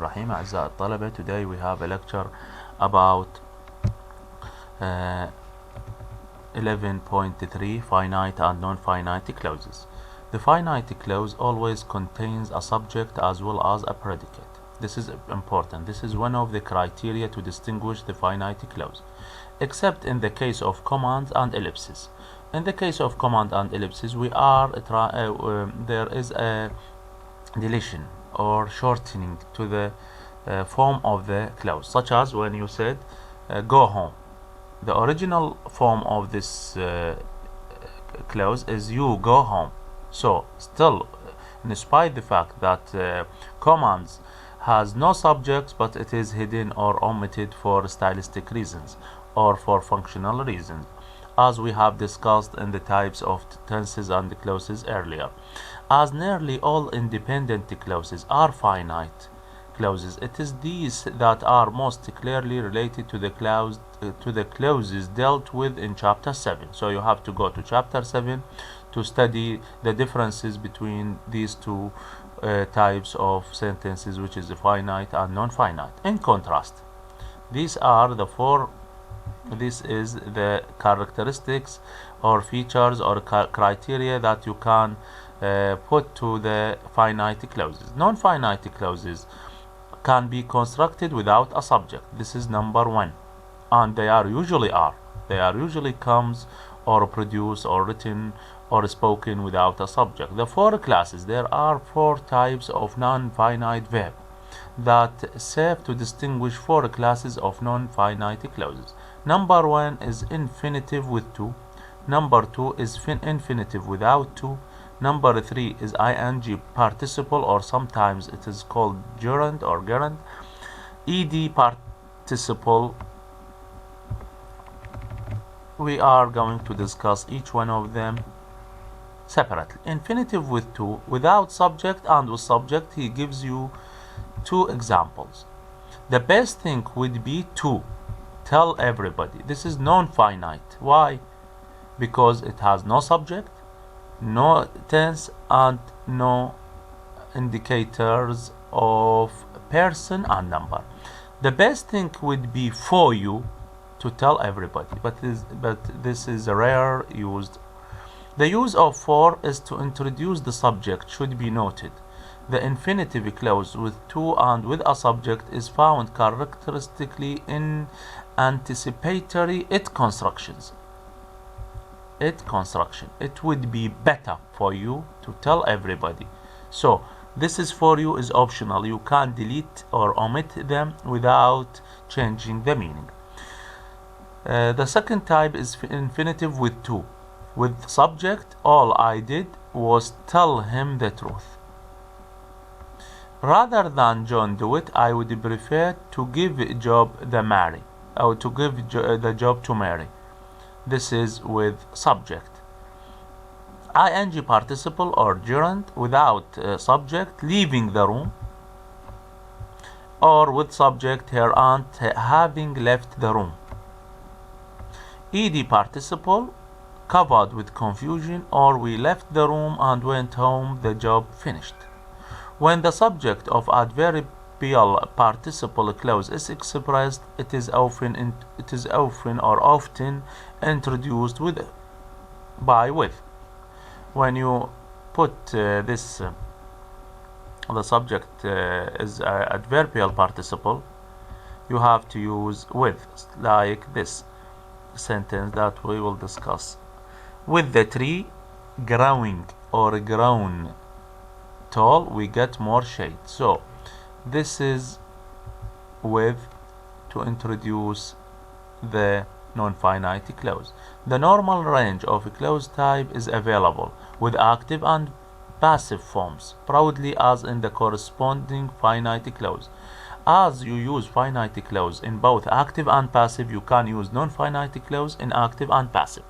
الرحيم أعزائي الطلبة. Today we have a lecture about 11.3 finite and non-finite clauses. The finite clause always contains a subject as well as a predicate. This is important. This is one of the criteria to distinguish the finite clause, except in the case of commands and ellipses. In the case of command and ellipses, there is a deletion or shortening to the form of the clause, such as when you said go home. The original form of this clause is you go home. So still, despite the fact that commands has no subjects, but it is hidden or omitted for stylistic reasons or for functional reasons, as we have discussed in the types of tenses and clauses earlier. As nearly all independent clauses are finite clauses, it is these that are most clearly related to the clauses dealt with in chapter 7. So you have to go to chapter 7 to study the differences between these two types of sentences, which is the finite and non-finite. In contrast, this is the characteristics or features or criteria that you can put to the finite clauses. Non-finite clauses can be constructed without a subject. This is number one, and they usually comes or produced or written or spoken without a subject. The four classes. There are four types of non-finite verb that serve to distinguish four classes of non-finite clauses. Number one is infinitive with to. Number two is infinitive without to. Number three is ing participle, or sometimes it is called gerund or gerund. Ed participle. We are going to discuss each one of them separately. Infinitive with to, without subject and with subject, he gives you two examples. The best thing would be to tell everybody. This is non-finite. Why? Because it has no subject, no tense, and no indicators of person and number. The best thing would be for you to tell everybody, but this is a rare used. The use of for is to introduce the subject, should be noted. The infinitive clause with to and with a subject is found characteristically in anticipatory constructions. It would be better for you to tell everybody. So this is for you is optional. You can delete or omit them without changing the meaning. The second type is infinitive with to. With subject, all I did was tell him the truth. Rather than John do it, I would prefer to give the job to Mary. This is with subject. Ing participle or gerund without subject, leaving the room, or with subject, her aunt having left the room. Ed participle, covered with confusion, or we left the room and went home, the job finished. When the subject of adverbial participle clause is expressed, it is often introduced with. When you put the subject is adverbial participle, you have to use with, like this sentence that we will discuss. With the tree growing or grown tall, we get more shade. So this is with to introduce the non-finite clause. The normal range of a clause type is available with active and passive forms, proudly as in the corresponding finite clause. As you use finite clause in both active and passive, you can use non-finite clause in active and passive.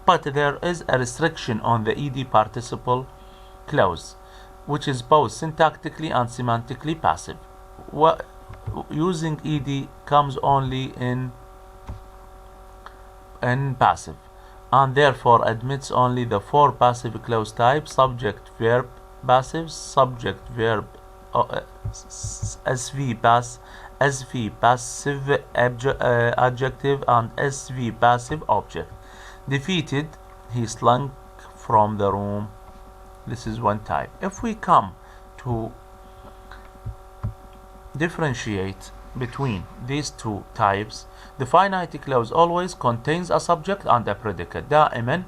But there is a restriction on the ed participle clause, which is both syntactically and semantically passive. Using ed comes only in passive, and therefore admits only the four passive clause types: subject verb passive, subject verb SV passive adjective and SV passive object. Defeated, he slunk from the room. This is one type. If we come to differentiate between these two types, the finite clause always contains a subject and a predicate. دائما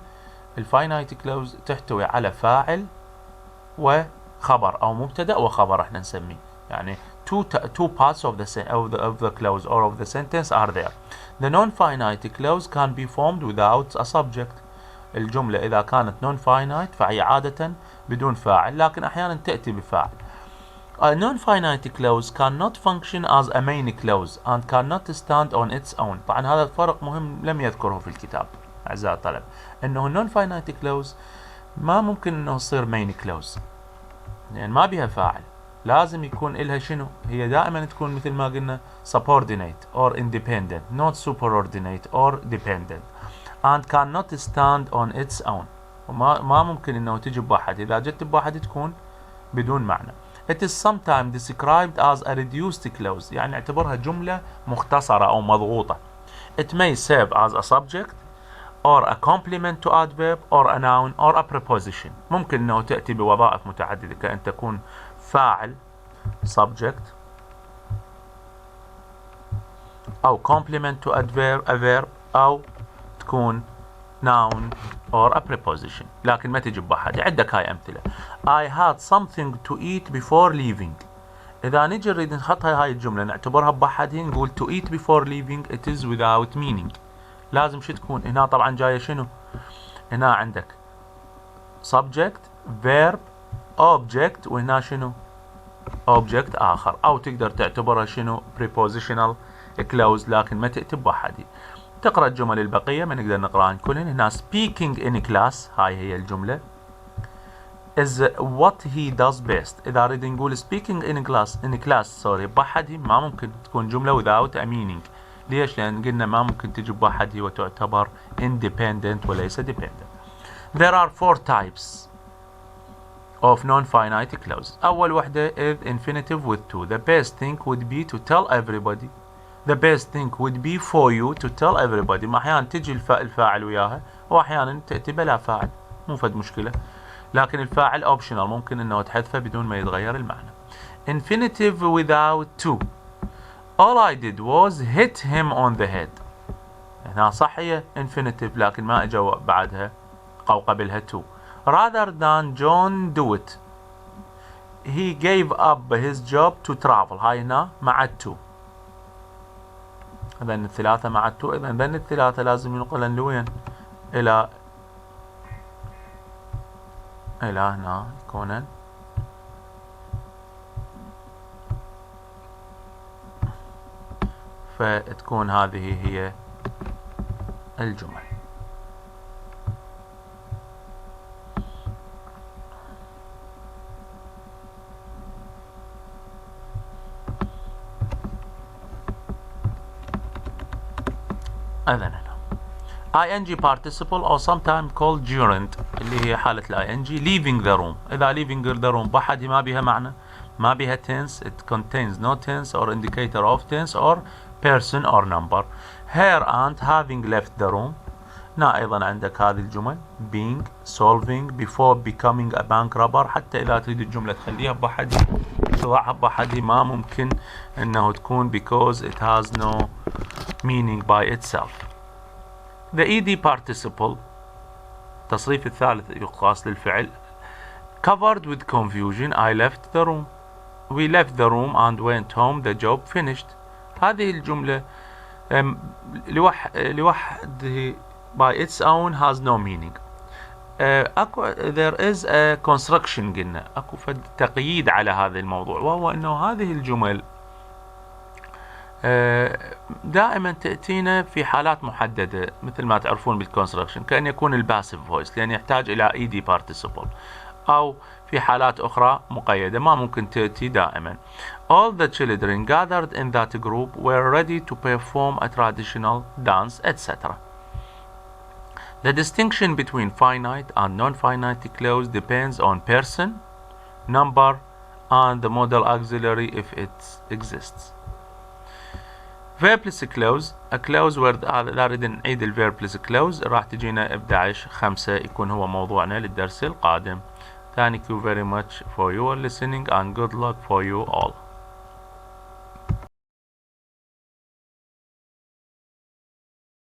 الفاينايت clause تحتوي على فاعل وخبر أو مبتدأ وخبر احنا نسميه. يعني two parts of the clause or of the sentence are there. The non-finite clause can be formed without a subject. الجملة إذا كانت non-finite فهي عادة بدون فاعل، لكن أحيانا تأتي بفاعل. A non-finite clause cannot function as a main clause and cannot stand on its own. طبعا هذا الفرق مهم لم يذكره في الكتاب أعزائي الطلبة، إنه non-finite clause ما ممكن إنه تصير main clause، يعني ما بها فاعل، لازم يكون إلها شنو؟ هي دائما تكون مثل ما قلنا subordinate or independent, not superordinate or dependent, and cannot stand on its own. ما ممكن إنه تجي بواحد، إذا جت بواحد تكون بدون معنى. It is sometimes described as a reduced clause، يعني اعتبرها جملة مختصرة أو مضغوطة. It may serve as a subject or a complement to adverb or a noun or a preposition. ممكن إنه تأتي بوظائف متعددة، كأن تكون فاعل subject أو complement to a verb أو تكون noun or a preposition، لكن ما تجي بواحد. عندك هاي أمثلة. I had something to eat before leaving. إذا نجي نريد نحطها هاي الجملة نعتبرها بوحدها نقول to eat before leaving it is without meaning. لازم شو تكون هنا؟ طبعا جاية شنو؟ هنا عندك subject verb object وهنا شنو؟ object آخر، أو تقدر تعتبرها شنو؟ prepositional clause، لكن ما تأتي بوحدها. تقرأ الجمل البقية ما نقدر نقرأها كلهن. هنا speaking in class هاي هي الجملة is what he does best. إذا أريد نقول speaking in class بوحدها ما ممكن تكون جملة without a meaning. ليش؟ لأن قلنا ما ممكن تجي بوحدها وتعتبر independent وليس dependent. There are 4 types of non-finite clauses. أول وحدة is infinitive with to. The best thing would be to tell everybody. The best thing would be for you to tell everybody. ما أحيانا تجي الفاعل وياها وأحيانا تأتي بلا فاعل، مو فد مشكلة، لكن الفاعل optional ممكن إنه تحذفه بدون ما يتغير المعنى. Infinitive without to. All I did was hit him on the head. هنا صح هي infinitive لكن ما اجى بعدها أو قبلها to. Rather than John do it, he gave up his job to travel. هاي هنا مع to. إذن الثلاثة مع to، إذن الثلاثة لازم ينقلن لوين؟ إلى هنا يكونن فتكون هذه هي الجمل. أذن ing participle or sometimes called gerund اللي هي حالة ing leaving the room. إذا leaving the room بوحدها ما بها معنى، ما بها tense. It contains no tense or indicator of tense or person or number. Her aunt having left the room. هنا أيضا عندك هذه الجمل being solving before becoming a bank robber. حتى إذا تريد الجملة تخليها بوحدها تضعها بوحدها ما ممكن إنه تكون because it has no meaning by itself. The ed participle التصريف الثالث يقاس للفعل covered with confusion. I left the room. We left the room and went home. The job finished. هذه الجملة لوحده by its own has no meaning. there is a construction قلنا اكو تقييد على هذا الموضوع، وهو انه هذه الجمل دائما تأتينا في حالات محددة مثل ما تعرفون بالكونستراكشن، كأن يكون الباسيف فويس لأن يحتاج إلى ايدي participle، أو في حالات أخرى مقيدة ما ممكن تأتي دائما. All the children gathered in that group were ready to perform a traditional dance, etc. The distinction between finite and non-finite clause depends on person, number, and the modal auxiliary if it exists. verbلess clause a clause word نريد نعيد الverbلess clause راح تجينا 11/5 يكون هو موضوعنا للدرس القادم. Thank you very much for your listening and good luck for you all.